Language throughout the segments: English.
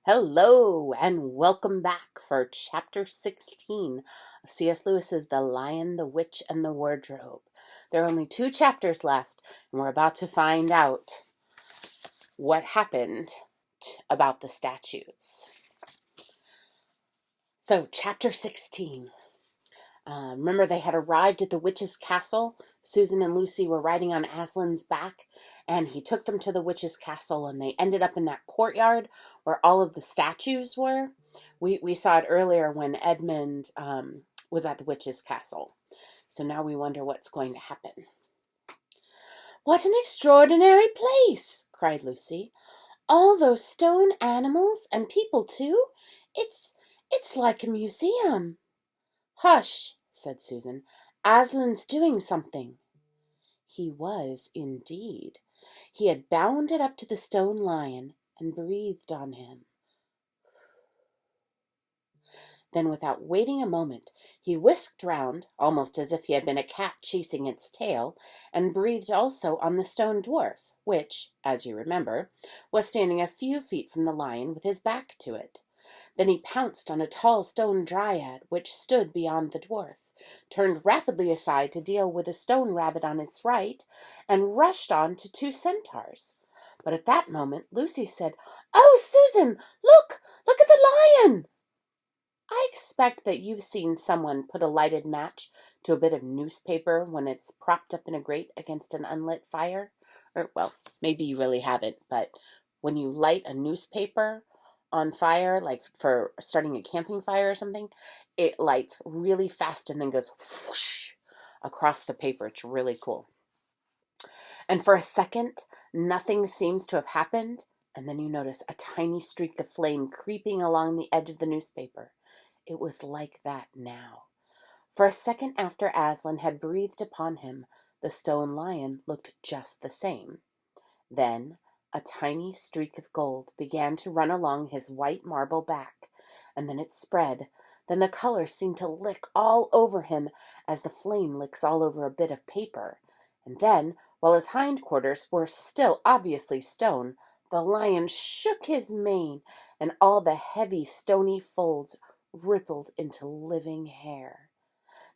Hello and welcome back for Chapter 16 of C.S. Lewis's The Lion, the Witch, and the Wardrobe. There are only 2 chapters left, and we're about to find out what happened about the statues. So, Chapter 16. Remember, they had arrived at the witch's castle. Susan and Lucy were riding on Aslan's back, and he took them to the witch's castle, and they ended up in that courtyard where all of the statues were. We saw it earlier when Edmund was at the witch's castle. So now we wonder what's going to happen. "What an extraordinary place!" cried Lucy. "All those stone animals and people too. It's like a museum." "Hush," said Susan. "Aslan's doing something." He was, indeed. He had bounded up to the stone lion and breathed on him. Then, without waiting a moment, he whisked round, almost as if he had been a cat chasing its tail, and breathed also on the stone dwarf, which, as you remember, was standing a few feet from the lion with his back to it. Then he pounced on a tall stone dryad, which stood beyond the dwarf, turned rapidly aside to deal with a stone rabbit on its right, and rushed on to 2 centaurs. But at that moment Lucy said, "Oh, Susan, look! Look at the lion!" I expect that you've seen someone put a lighted match to a bit of newspaper when it's propped up in a grate against an unlit fire. Or, well, maybe you really haven't, but when you light a newspaper on fire, like for starting a camping fire or something, it lights really fast and then goes whoosh across the paper. It's really cool. And for a second, nothing seems to have happened, and then you notice a tiny streak of flame creeping along the edge of the newspaper. It was like that now. For a second after Aslan had breathed upon him, the stone lion looked just the same. Then a tiny streak of gold began to run along his white marble back, and then it spread. Then the color seemed to lick all over him as the flame licks all over a bit of paper. And then, while his hindquarters were still obviously stone, the lion shook his mane, and all the heavy stony folds rippled into living hair.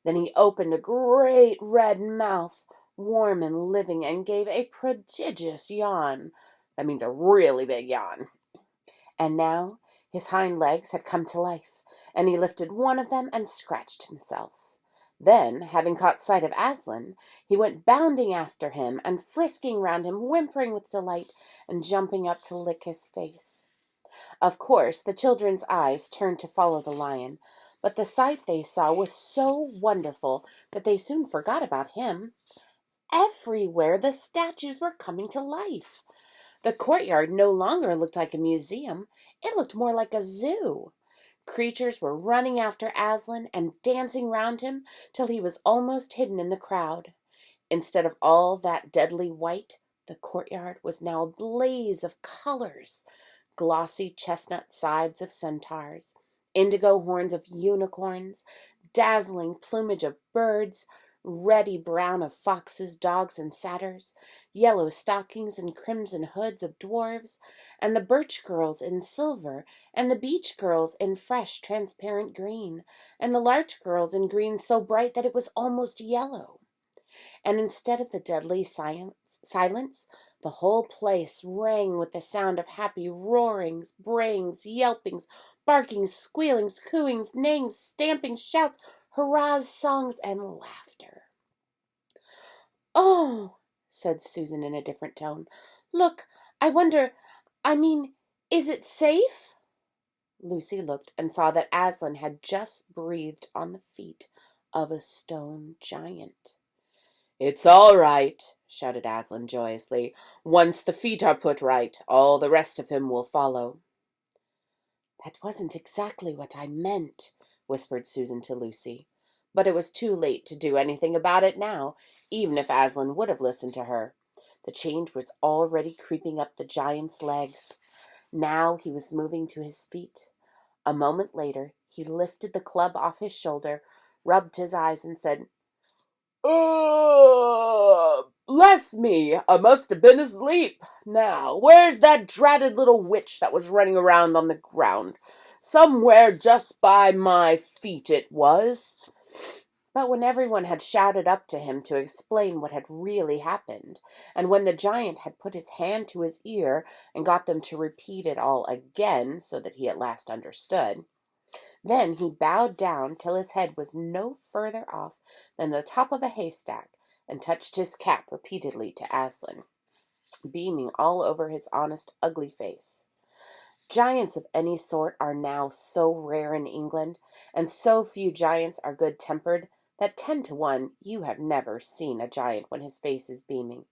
Then he opened a great red mouth, warm and living, and gave a prodigious yawn. That means a really big yawn. And now his hind legs had come to life, and he lifted one of them and scratched himself. Then, having caught sight of Aslan, he went bounding after him and frisking round him, whimpering with delight and jumping up to lick his face. Of course, the children's eyes turned to follow the lion, but the sight they saw was so wonderful that they soon forgot about him. Everywhere the statues were coming to life. The courtyard no longer looked like a museum. It looked more like a zoo. Creatures were running after Aslan and dancing round him till he was almost hidden in the crowd. Instead of all that deadly white, the courtyard was now a blaze of colors. Glossy chestnut sides of centaurs, indigo horns of unicorns, dazzling plumage of birds, reddy brown of foxes, dogs, and satyrs, yellow stockings and crimson hoods of dwarves, and the birch girls in silver, and the beech girls in fresh transparent green, and the larch girls in green so bright that it was almost yellow. And instead of the deadly silence, the whole place rang with the sound of happy roarings, brayings, yelpings, barkings, squealings, cooings, neighings, stampings, shouts, hurrahs, songs, and laughter. "Oh," said Susan in a different tone, "look, is it safe?" Lucy looked and saw that Aslan had just breathed on the feet of a stone giant. "It's all right," shouted Aslan joyously. "Once the feet are put right, all the rest of him will follow." "That wasn't exactly what I meant," whispered Susan to Lucy. But it was too late to do anything about it now, even if Aslan would have listened to her. The change was already creeping up the giant's legs. Now he was moving to his feet. A moment later he lifted the club off his shoulder, rubbed his eyes, and said, Bless me, I must have been asleep. Now, where's that dratted little witch that was running around on the ground? Somewhere just by my feet it was. But when everyone had shouted up to him to explain what had really happened, and when the giant had put his hand to his ear and got them to repeat it all again so that he at last understood, then he bowed down till his head was no further off than the top of a haystack, and touched his cap repeatedly to Aslan, beaming all over his honest, ugly face. Giants of any sort are now so rare in England, and so few giants are good-tempered, that 10 to 1 you have never seen a giant when his face is beaming.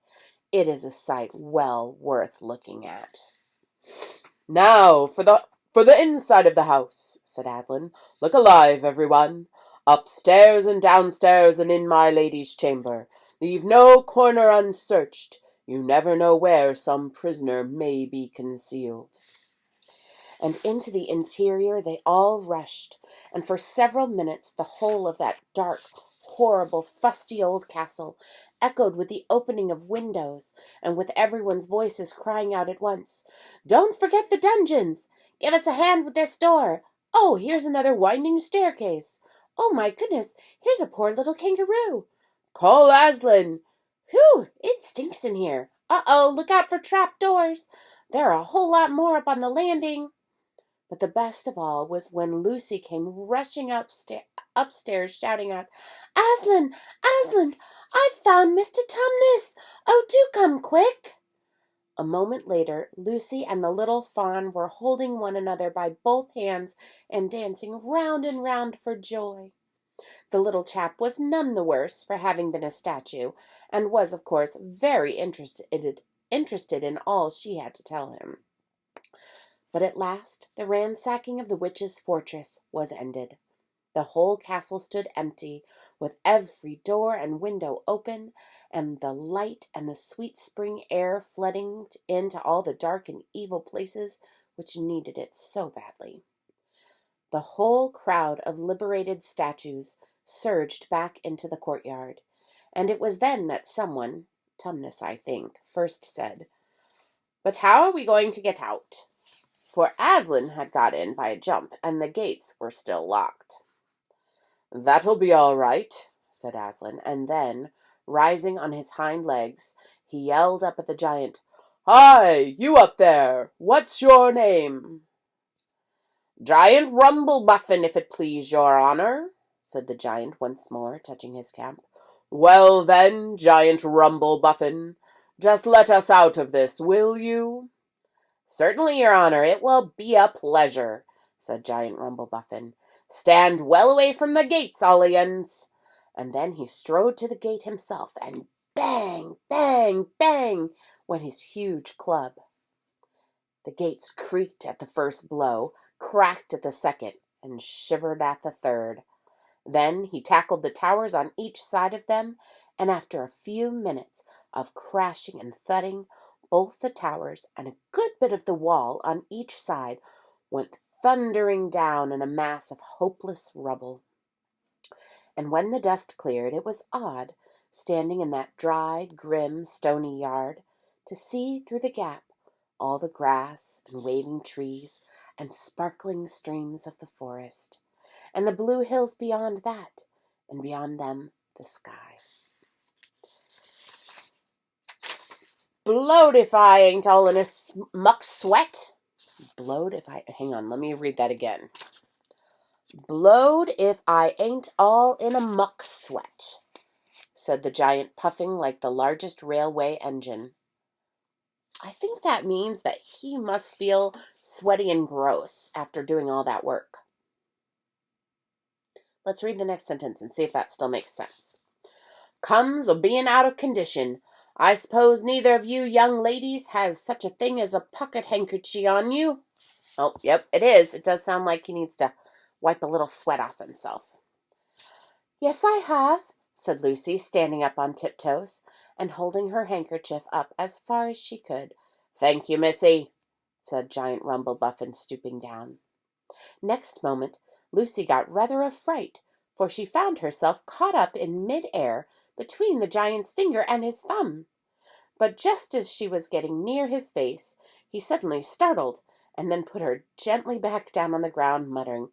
It is a sight well worth looking at. Now for the inside of the house, said Aslan. Look alive, everyone. Upstairs and downstairs and in my lady's chamber. Leave no corner unsearched. You never know where some prisoner may be concealed. And into the interior they all rushed, and for several minutes the whole of that dark, horrible, fusty old castle echoed with the opening of windows, and with everyone's voices crying out at once, "Don't forget the dungeons! Give us a hand with this door! Oh, here's another winding staircase! Oh, my goodness, here's a poor little kangaroo! Call Aslan! Whew, it stinks in here! Uh-oh, look out for trap doors! There are a whole lot more up on the landing!" But the best of all was when Lucy came rushing upstairs shouting out, "Aslan! Aslan! I've found Mr. Tumnus! Oh, do come quick!" A moment later, Lucy and the little fawn were holding one another by both hands and dancing round and round for joy. The little chap was none the worse for having been a statue, and was, of course, very interested in all she had to tell him. But at last the ransacking of the witch's fortress was ended. The whole castle stood empty, with every door and window open, and the light and the sweet spring air flooding into all the dark and evil places which needed it so badly. The whole crowd of liberated statues surged back into the courtyard, and it was then that someone, Tumnus, I think, first said, "But how are we going to get out?" For Aslan had got in by a jump, and the gates were still locked. "That'll be all right," said Aslan, and then, rising on his hind legs, he yelled up at the giant, "Hi, you up there! What's your name?" "Giant Rumblebuffin, if it please your honor," said the giant once more, touching his cap. "Well then, Giant Rumblebuffin, just let us out of this, will you?" "Certainly, your honor, it will be a pleasure," said Giant Rumblebuffin. "Stand well away from the gates, Ollians." And then he strode to the gate himself, and bang, bang, bang went his huge club. The gates creaked at the first blow, cracked at the second, and shivered at the third. Then he tackled the towers on each side of them, and after a few minutes of crashing and thudding, both the towers and a good bit of the wall on each side went thundering down in a mass of hopeless rubble. And when the dust cleared, it was odd, standing in that dry, grim, stony yard, to see through the gap all the grass and waving trees and sparkling streams of the forest, and the blue hills beyond that, and beyond them the sky. "Blowed if I ain't all in a muck sweat." Blowed if I... Hang on, let me read that again. "Blowed if I ain't all in a muck sweat," said the giant, puffing like the largest railway engine. I think that means that he must feel sweaty and gross after doing all that work. Let's read the next sentence and see if that still makes sense. "Comes o' being out of condition. I suppose neither of you young ladies has such a thing as a pocket handkerchief on you?" Oh, yep, it is. It does sound like he needs to wipe a little sweat off himself. "Yes, I have," said Lucy, standing up on tiptoes and holding her handkerchief up as far as she could. "Thank you, missy," said Giant Rumblebuffin, stooping down. Next moment, Lucy got rather a fright, for she found herself caught up in mid-air between the giant's finger and his thumb. But just as she was getting near his face, he suddenly startled, and then put her gently back down on the ground, muttering,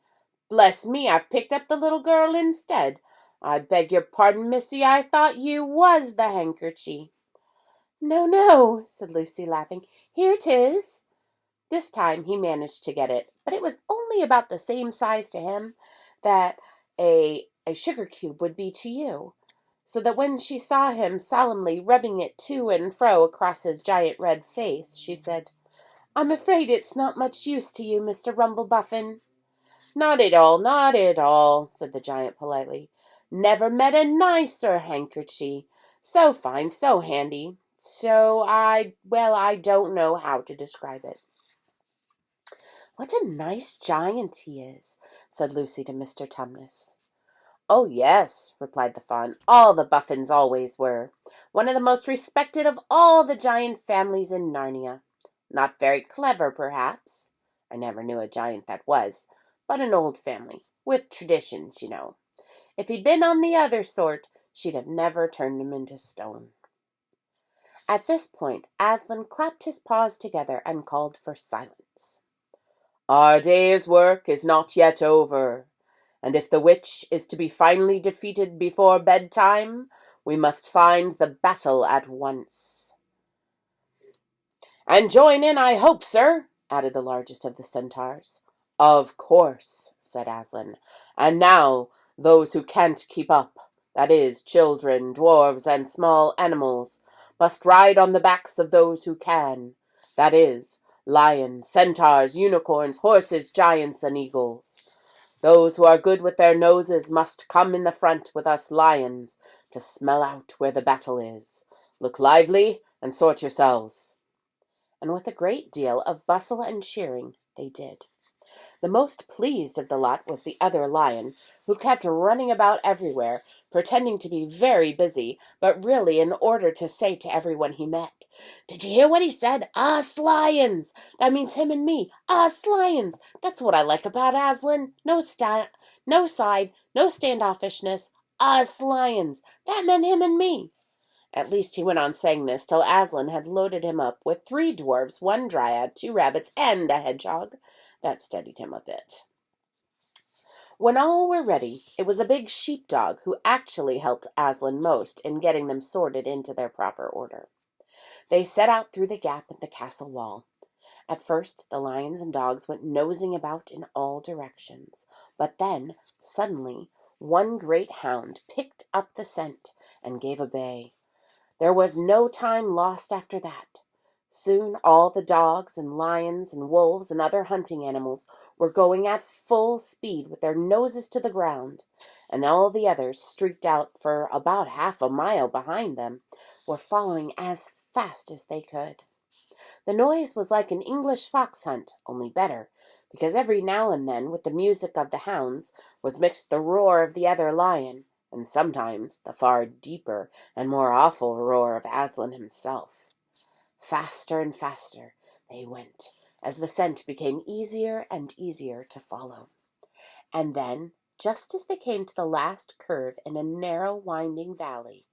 "Bless me, I've picked up the little girl instead. I beg your pardon, missy, I thought you was the handkerchie." "No, no," said Lucy, laughing. "Here 'tis." This time he managed to get it, but it was only about the same size to him that a sugar cube would be to you, so that when she saw him solemnly rubbing it to and fro across his giant red face, she said, "I'm afraid it's not much use to you, Mr. Rumblebuffin." "Not at all, not at all," said the giant politely. "Never met a nicer handkerchie. So fine, so handy. I don't know how to describe it." "What a nice giant he is," said Lucy to Mr. Tumnus. "Oh, yes," replied the fawn. "All the Buffins always were. One of the most respected of all the giant families in Narnia. Not very clever, perhaps. I never knew a giant that was, but an old family, with traditions, you know. If he'd been on the other sort, she'd have never turned him into stone." At this point, Aslan clapped his paws together and called for silence. "Our day's work is not yet over, and if the witch is to be finally defeated before bedtime, we must find the battle at once." "And join in, I hope, sir," added the largest of the centaurs. "Of course," said Aslan. "And now, those who can't keep up, that is, children, dwarves, and small animals, must ride on the backs of those who can, that is, lions, centaurs, unicorns, horses, giants, and eagles. Those who are good with their noses must come in the front with us lions to smell out where the battle is. Look lively and sort yourselves." And with a great deal of bustle and cheering, they did. The most pleased of the lot was the other lion, who kept running about everywhere, pretending to be very busy, but really in order to say to everyone he met, "Did you hear what he said? Us lions! That means him and me. Us lions! That's what I like about Aslan. No side, no standoffishness. Us lions! That meant him and me." At least he went on saying this till Aslan had loaded him up with 3 dwarfs, 1 dryad, 2 rabbits, and a hedgehog. That steadied him a bit. When all were ready, it was a big sheepdog who actually helped Aslan most in getting them sorted into their proper order. They set out through the gap in the castle wall. At first, the lions and dogs went nosing about in all directions, but then, suddenly, one great hound picked up the scent and gave a bay. There was no time lost after that. Soon all the dogs and lions and wolves and other hunting animals were going at full speed with their noses to the ground, and all the others, streaked out for about half a mile behind them, were following as fast as they could. The noise was like an English fox hunt, only better, because every now and then with the music of the hounds was mixed the roar of the other lion, and sometimes the far deeper and more awful roar of Aslan himself. Faster and faster they went, as the scent became easier and easier to follow. And then, just as they came to the last curve in a narrow, winding valley,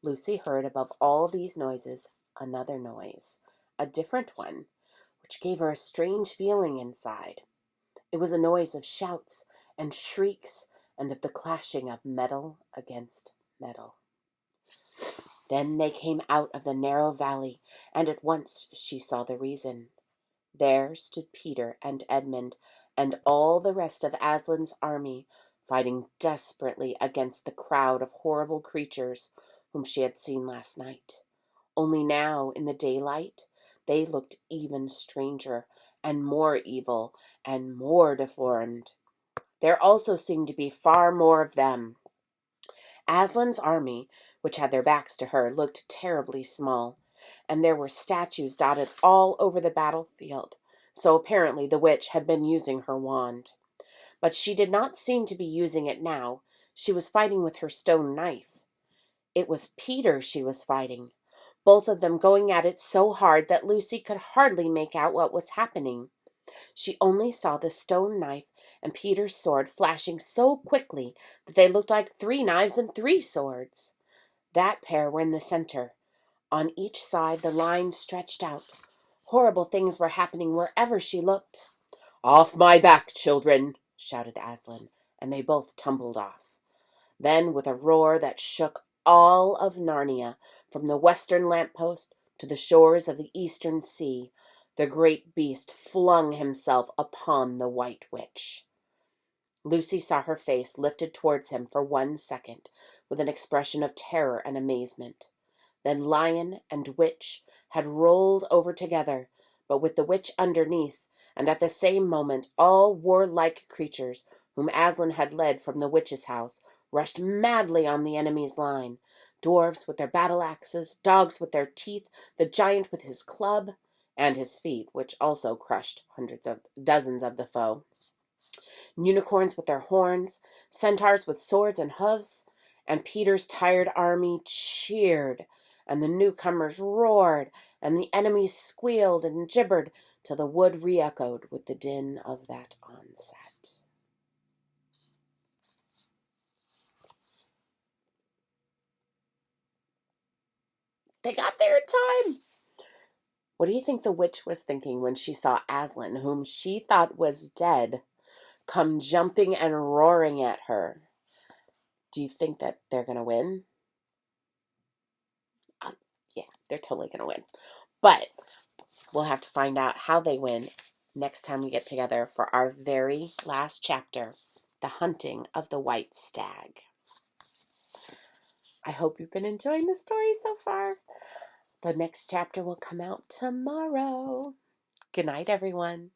Lucy heard above all these noises another noise, a different one, which gave her a strange feeling inside. It was a noise of shouts and shrieks and of the clashing of metal against metal. Then they came out of the narrow valley, and at once she saw the reason. There stood Peter and Edmund and all the rest of Aslan's army, fighting desperately against the crowd of horrible creatures whom she had seen last night. Only now, in the daylight, they looked even stranger and more evil and more deformed. There also seemed to be far more of them. Aslan's army, which had their backs to her, looked terribly small, and there were statues dotted all over the battlefield, so apparently the witch had been using her wand. But she did not seem to be using it now. She was fighting with her stone knife. It was Peter she was fighting, both of them going at it so hard that Lucy could hardly make out what was happening. She only saw the stone knife and Peter's sword flashing so quickly that they looked like 3 knives and 3 swords. That pair were in the center. On each side, the line stretched out. Horrible things were happening wherever she looked. "Off my back, children!" shouted Aslan, and they both tumbled off. Then, with a roar that shook all of Narnia, from the western lamppost to the shores of the eastern sea, the great beast flung himself upon the White Witch. Lucy saw her face lifted towards him for 1 second, with an expression of terror and amazement. Then lion and witch had rolled over together, but with the witch underneath, and at the same moment all warlike creatures whom Aslan had led from the witch's house rushed madly on the enemy's line. Dwarves with their battle axes, dogs with their teeth, the giant with his club, and his feet, which also crushed dozens of the foe. Unicorns with their horns, centaurs with swords and hoofs, and Peter's tired army cheered, and the newcomers roared, and the enemies squealed and gibbered, till the wood re-echoed with the din of that onset. They got there in time! What do you think the witch was thinking when she saw Aslan, whom she thought was dead, come jumping and roaring at her? Do you think that they're going to win? Yeah, they're totally going to win. But we'll have to find out how they win next time we get together for our very last chapter, The Hunting of the White Stag. I hope you've been enjoying the story so far. The next chapter will come out tomorrow. Good night, everyone.